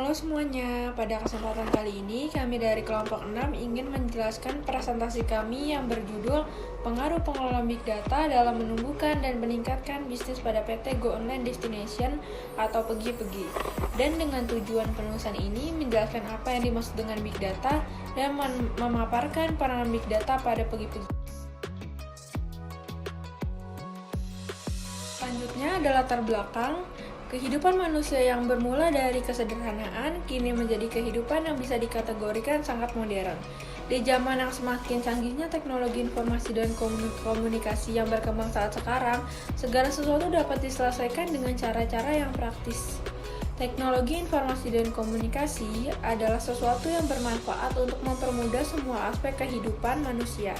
Halo semuanya, pada kesempatan kali ini kami dari kelompok 6 ingin menjelaskan presentasi kami yang berjudul Pengaruh Pengelola Big Data dalam Menumbuhkan dan Meningkatkan Bisnis pada PT Go Online Destination atau Pergi-Pergi. Dan dengan tujuan penulisan ini menjelaskan apa yang dimaksud dengan Big Data dan memaparkan peranan Big Data pada Pergi-Pergi. Selanjutnya adalah latar belakang. Kehidupan manusia yang bermula dari kesederhanaan kini menjadi kehidupan yang bisa dikategorikan sangat modern. Di zaman yang semakin canggihnya teknologi informasi dan komunikasi yang berkembang saat sekarang, segala sesuatu dapat diselesaikan dengan cara-cara yang praktis. Teknologi informasi dan komunikasi adalah sesuatu yang bermanfaat untuk mempermudah semua aspek kehidupan manusia.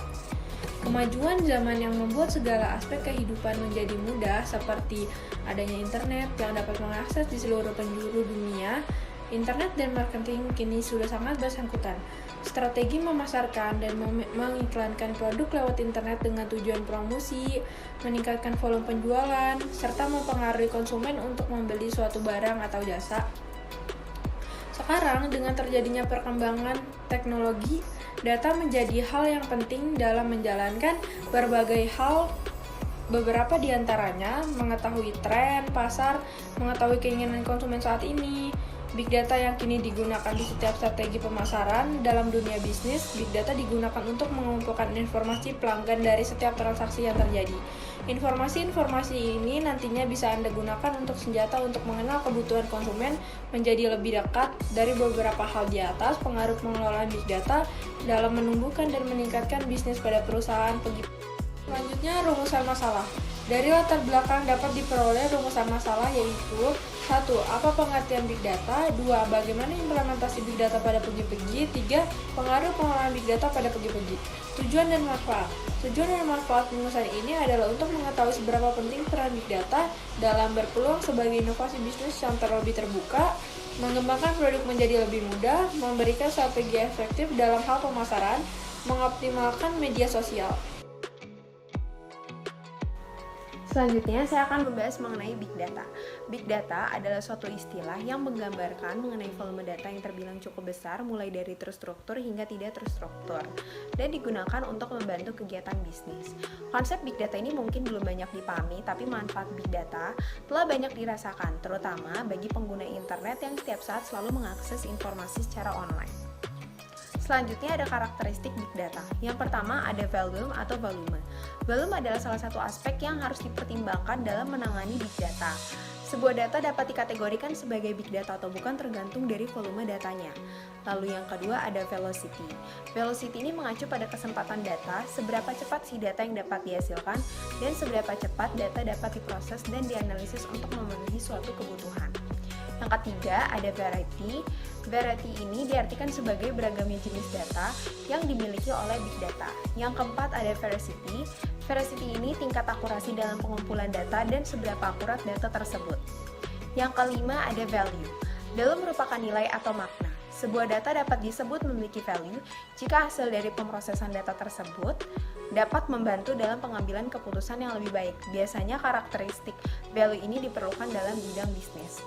Kemajuan zaman yang membuat segala aspek kehidupan menjadi mudah, seperti adanya internet yang dapat mengakses di seluruh penjuru dunia. Internet dan marketing kini sudah sangat bersangkutan. Strategi memasarkan dan mengiklankan produk lewat internet dengan tujuan promosi, meningkatkan volume penjualan, serta mempengaruhi konsumen untuk membeli suatu barang atau jasa. Sekarang, dengan terjadinya perkembangan teknologi, data menjadi hal yang penting dalam menjalankan berbagai hal. Beberapa di antaranya mengetahui tren pasar, mengetahui keinginan konsumen saat ini. Big data yang kini digunakan di setiap strategi pemasaran dalam dunia bisnis. Big data digunakan untuk mengumpulkan informasi pelanggan dari setiap transaksi yang terjadi. Informasi-informasi ini nantinya bisa Anda gunakan untuk senjata untuk mengenal kebutuhan konsumen menjadi lebih dekat. Dari beberapa hal di atas, pengaruh pengelolaan big data dalam menumbuhkan dan meningkatkan bisnis pada perusahaan. Selanjutnya, rumusan masalah. Dari latar belakang dapat diperoleh rumusan masalah, yaitu 1. Apa pengertian Big Data? 2. Bagaimana implementasi Big Data pada Pergi-Pergi? 3. Pengaruh pengelolaan Big Data pada Pergi-Pergi. Tujuan dan manfaat. Tujuan dan manfaat rumusan ini adalah untuk mengetahui seberapa penting peran Big Data dalam berpeluang sebagai inovasi bisnis yang terlebih terbuka, mengembangkan produk menjadi lebih mudah, memberikan strategi efektif dalam hal pemasaran, mengoptimalkan media sosial. Selanjutnya, saya akan membahas mengenai Big Data. Big Data adalah suatu istilah yang menggambarkan mengenai volume data yang terbilang cukup besar, mulai dari terstruktur hingga tidak terstruktur, dan digunakan untuk membantu kegiatan bisnis. Konsep Big Data ini mungkin belum banyak dipahami, tapi manfaat Big Data telah banyak dirasakan, terutama bagi pengguna internet yang setiap saat selalu mengakses informasi secara online. Selanjutnya ada karakteristik Big Data. Yang pertama ada volume atau volume. Volume adalah salah satu aspek yang harus dipertimbangkan dalam menangani Big Data. Sebuah data dapat dikategorikan sebagai Big Data atau bukan tergantung dari volume datanya. Lalu yang kedua ada velocity. Velocity ini mengacu pada kecepatan data, seberapa cepat si data yang dapat dihasilkan, dan seberapa cepat data dapat diproses dan dianalisis untuk memenuhi suatu kebutuhan. Yang ketiga ada variety. Variety ini diartikan sebagai beragamnya jenis data yang dimiliki oleh Big Data. Yang keempat ada veracity. Veracity ini tingkat akurasi dalam pengumpulan data dan seberapa akurat data tersebut. Yang kelima ada value. Value merupakan nilai atau makna. Sebuah data dapat disebut memiliki value jika hasil dari pemrosesan data tersebut dapat membantu dalam pengambilan keputusan yang lebih baik. Biasanya karakteristik value ini diperlukan dalam bidang bisnis.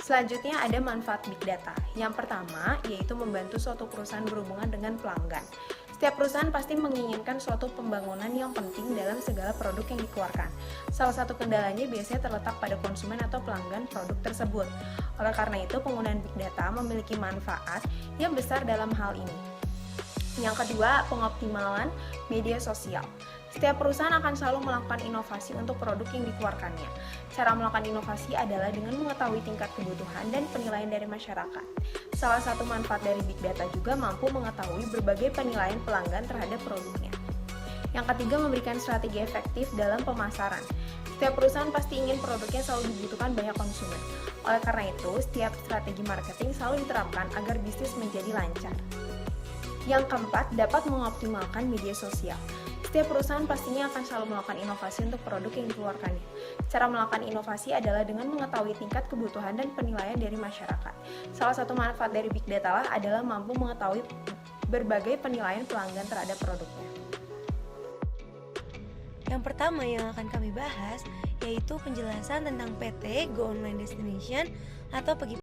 Selanjutnya ada manfaat Big Data. Yang pertama yaitu membantu suatu perusahaan berhubungan dengan pelanggan. Setiap perusahaan pasti menginginkan suatu pembangunan yang penting dalam segala produk yang dikeluarkan. Salah satu kendalanya biasanya terletak pada konsumen atau pelanggan produk tersebut. Oleh karena itu, penggunaan Big Data memiliki manfaat yang besar dalam hal ini. Yang kedua, pengoptimalan media sosial. Setiap perusahaan akan selalu melakukan inovasi untuk produk yang dikeluarkannya. Cara melakukan inovasi adalah dengan mengetahui tingkat kebutuhan dan penilaian dari masyarakat. Salah satu manfaat dari Big Data juga mampu mengetahui berbagai penilaian pelanggan terhadap produknya. Yang ketiga, memberikan strategi efektif dalam pemasaran. Setiap perusahaan pasti ingin produknya selalu dibutuhkan banyak konsumen. Oleh karena itu, setiap strategi marketing selalu diterapkan agar bisnis menjadi lancar. Yang keempat, dapat mengoptimalkan media sosial. Setiap perusahaan pastinya akan selalu melakukan inovasi untuk produk yang dikeluarkannya. Cara melakukan inovasi adalah dengan mengetahui tingkat kebutuhan dan penilaian dari masyarakat. Salah satu manfaat dari Big Data adalah mampu mengetahui berbagai penilaian pelanggan terhadap produknya. Yang pertama yang akan kami bahas yaitu penjelasan tentang PT Go Online Destination atau Pergi